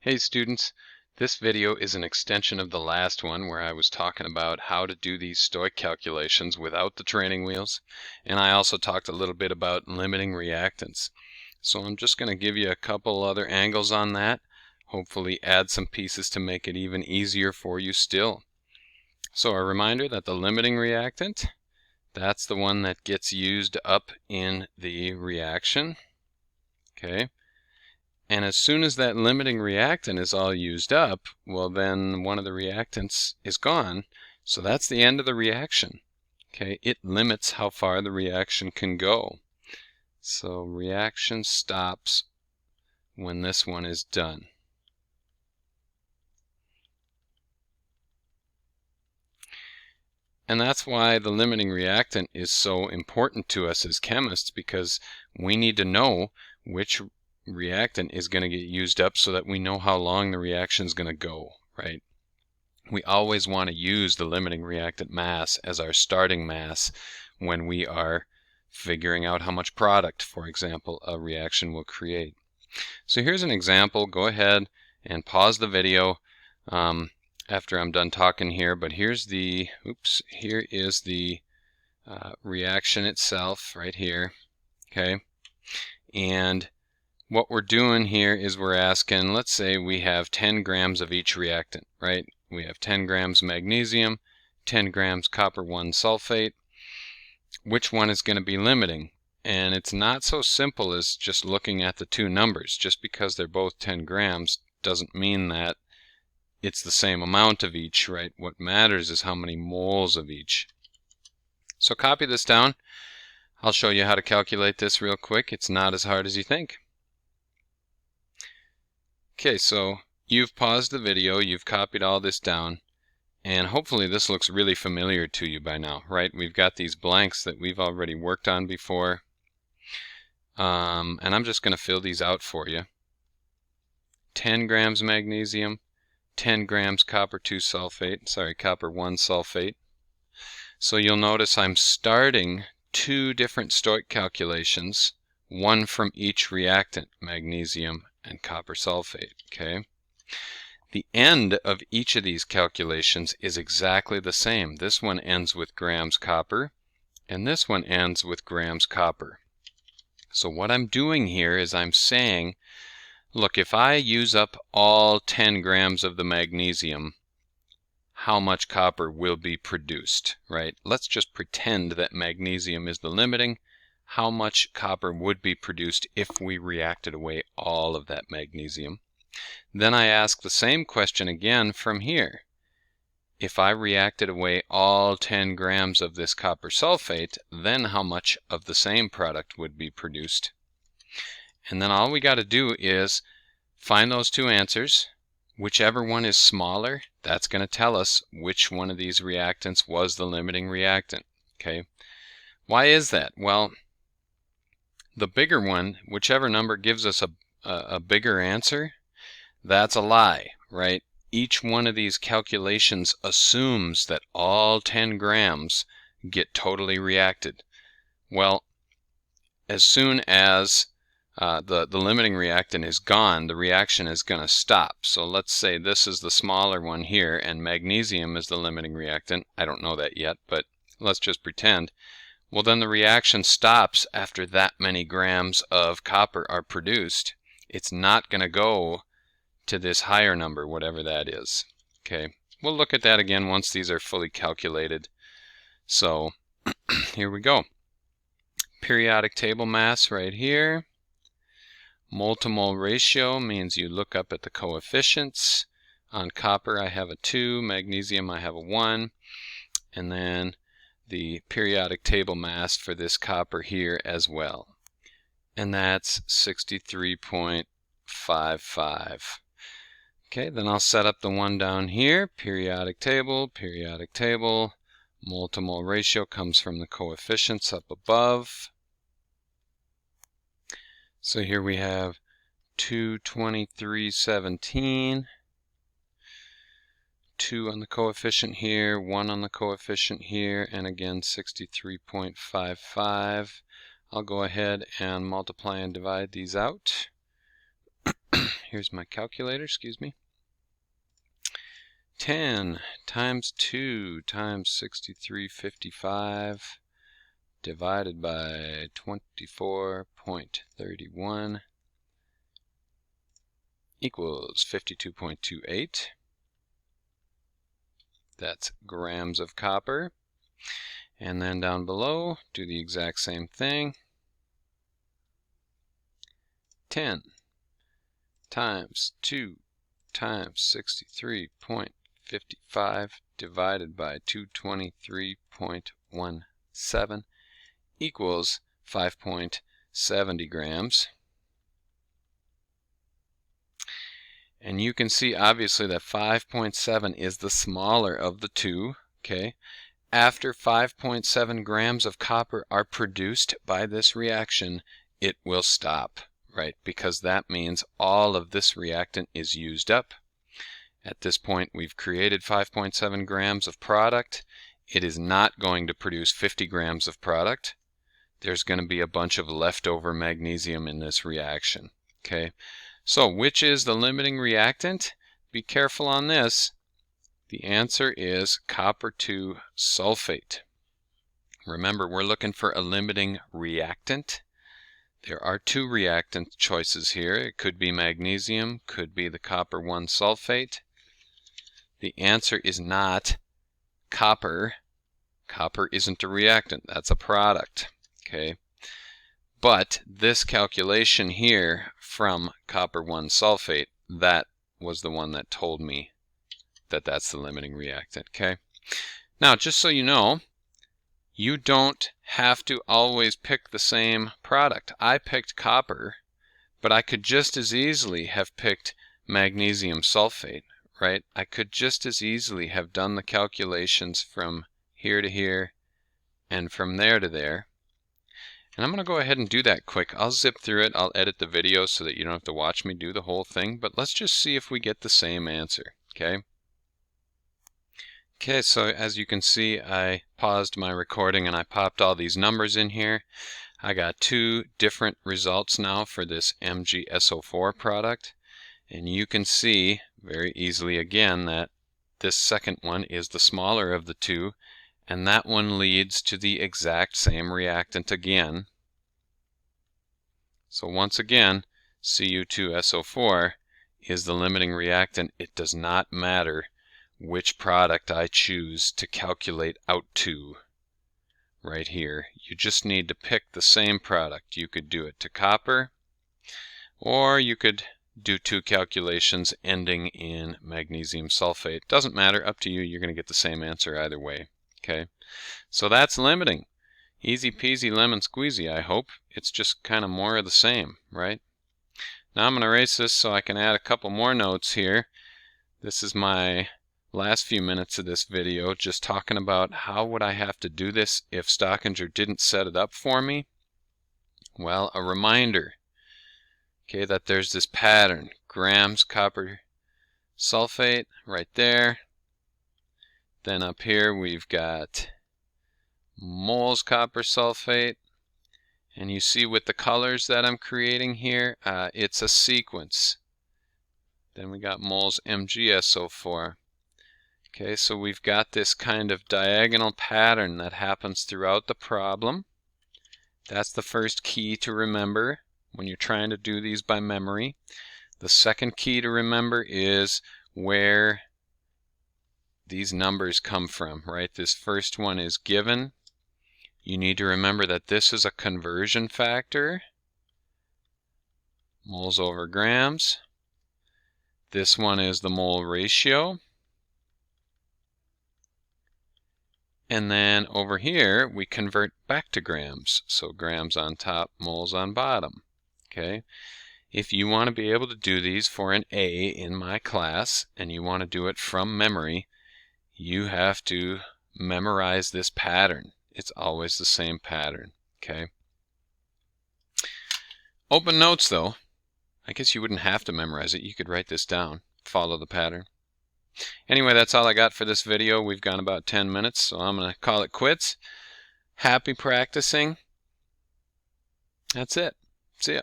Hey students, this video is an extension of the last one where I was talking about how to do these stoich calculations without the training wheels, and I also talked a little bit about limiting reactants. So I'm just going to give you a couple other angles on that, hopefully add some pieces to make it even easier for you still. So a reminder that the limiting reactant, that's the one that gets used up in the reaction. Okay. And as soon as that limiting reactant is all used up, well then one of the reactants is gone. So that's the end of the reaction. Okay, it limits how far the reaction can go. So reaction stops when this one is done. And that's why the limiting reactant is so important to us as chemists, because we need to know which reactant is going to get used up so that we know how long the reaction is going to go, right? We always want to use the limiting reactant mass as our starting mass when we are figuring out how much product, for example, a reaction will create. So here's an example. Go ahead and pause the video after I'm done talking here, but here's the, here is the reaction itself right here, okay? And what we're doing here is we're asking, let's say we have 10 grams of each reactant, right? We have 10 grams magnesium, 10 grams copper 1 sulfate. Which one is going to be limiting? And it's not so simple as just looking at the two numbers. Just because they're both 10 grams doesn't mean that it's the same amount of each, right? What matters is how many moles of each. So copy this down. I'll show you how to calculate this real quick. It's not as hard as you think. Okay, so you've paused the video, you've copied all this down, and hopefully this looks really familiar to you by now, right? We've got these blanks that we've already worked on before, and I'm just going to fill these out for you. 10 grams magnesium, 10 grams copper 1 sulfate. So you'll notice I'm starting two different stoich calculations, one from each reactant, magnesium and copper sulfate, okay? The end of each of these calculations is exactly the same. This one ends with grams copper, and this one ends with grams copper. So what I'm doing here is I'm saying, look, if I use up all 10 grams of the magnesium, how much copper will be produced, right? Let's just pretend that magnesium is the limiting. How much copper would be produced if we reacted away all of that magnesium? Then I ask the same question again from here. If I reacted away all 10 grams of this copper sulfate, then how much of the same product would be produced? And then all we got to do is find those two answers. Whichever one is smaller, that's going to tell us which one of these reactants was the limiting reactant, okay? Why is that? Well, the bigger one, whichever number gives us a bigger answer, that's a lie, right? Each one of these calculations assumes that all 10 grams get totally reacted. Well, as soon as the limiting reactant is gone, the reaction is going to stop. So let's say this is the smaller one here, and magnesium is the limiting reactant. I don't know that yet, but let's just pretend. Well, then the reaction stops after that many grams of copper are produced. It's not going to go to this higher number, whatever that is. Okay, we'll look at that again once these are fully calculated. So here we go. Periodic table mass right here. Mole-to-mole ratio means you look up at the coefficients. On copper I have a 2, magnesium I have a 1, and then the periodic table mass for this copper here as well. And that's 63.55. Okay, then I'll set up the one down here, periodic table, mole-to-mole ratio comes from the coefficients up above. So here we have 223.17, 2 on the coefficient here, 1 on the coefficient here, and again 63.55. I'll go ahead and multiply and divide these out. here's my calculator, excuse me. 10 times 2 times 6355 divided by 24.31 equals 52.28. That's grams of copper. And then down below, do the exact same thing. 10 times 2 times 63.55 divided by 223.17 equals 5.70 grams. And you can see obviously that 5.7 is the smaller of the two, okay? After 5.7 grams of copper are produced by this reaction, it will stop, right? Because that means all of this reactant is used up. At this point, we've created 5.7 grams of product. It is not going to produce 50 grams of product. There's going to be a bunch of leftover magnesium in this reaction, okay? So which is the limiting reactant? Be careful on this. The answer is copper 2 sulfate. Remember, we're looking for a limiting reactant. There are two reactant choices here. It could be magnesium, could be the copper 1 sulfate. The answer is not copper. Copper isn't a reactant, that's a product, okay? But this calculation here from copper 1 sulfate, that was the one that told me that that's the limiting reactant, okay? Now, just so you know, you don't have to always pick the same product. I picked copper, but I could just as easily have picked magnesium sulfate, right? I could just as easily have done the calculations from here to here and from there to there. And I'm going to go ahead and do that quick. I'll zip through it. I'll edit the video so that you don't have to watch me do the whole thing. But let's just see if we get the same answer, okay? Okay, so as you can see, I paused my recording and I popped all these numbers in here. I got two different results now for this MgSO4 product. And you can see very easily again that this second one is the smaller of the two. And that one leads to the exact same reactant again. So once again, Cu2SO4 is the limiting reactant. It does not matter which product I choose to calculate out to right here. You just need to pick the same product. You could do it to copper, or you could do two calculations ending in magnesium sulfate. Doesn't matter, up to you. You're going to get the same answer either way. Okay, so that's limiting. Easy peasy lemon squeezy, I hope. It's just kind of more of the same, right? Now I'm going to erase this so I can add a couple more notes here. This is my last few minutes of this video, just talking about how would I have to do this if Stoichinger didn't set it up for me. Well, a reminder, okay, that there's this pattern. Grams copper sulfate right there. Then up here we've got moles copper sulfate, and you see with the colors that I'm creating here, it's a sequence. Then we got moles MgSO4. Okay, so we've got this kind of diagonal pattern that happens throughout the problem. That's the first key to remember when you're trying to do these by memory. The second key to remember is where these numbers come from, right? This first one is given. You need to remember that this is a conversion factor, moles over grams. This one is the mole ratio. And then over here, we convert back to grams. So grams on top, moles on bottom. Okay. If you want to be able to do these for an A in my class, and you want to do it from memory, you have to memorize this pattern. It's always the same pattern, okay? Open notes, though. I guess you wouldn't have to memorize it. You could write this down, follow the pattern. Anyway, that's all I got for this video. We've gone about 10 minutes, so I'm going to call it quits. Happy practicing. That's it. See ya.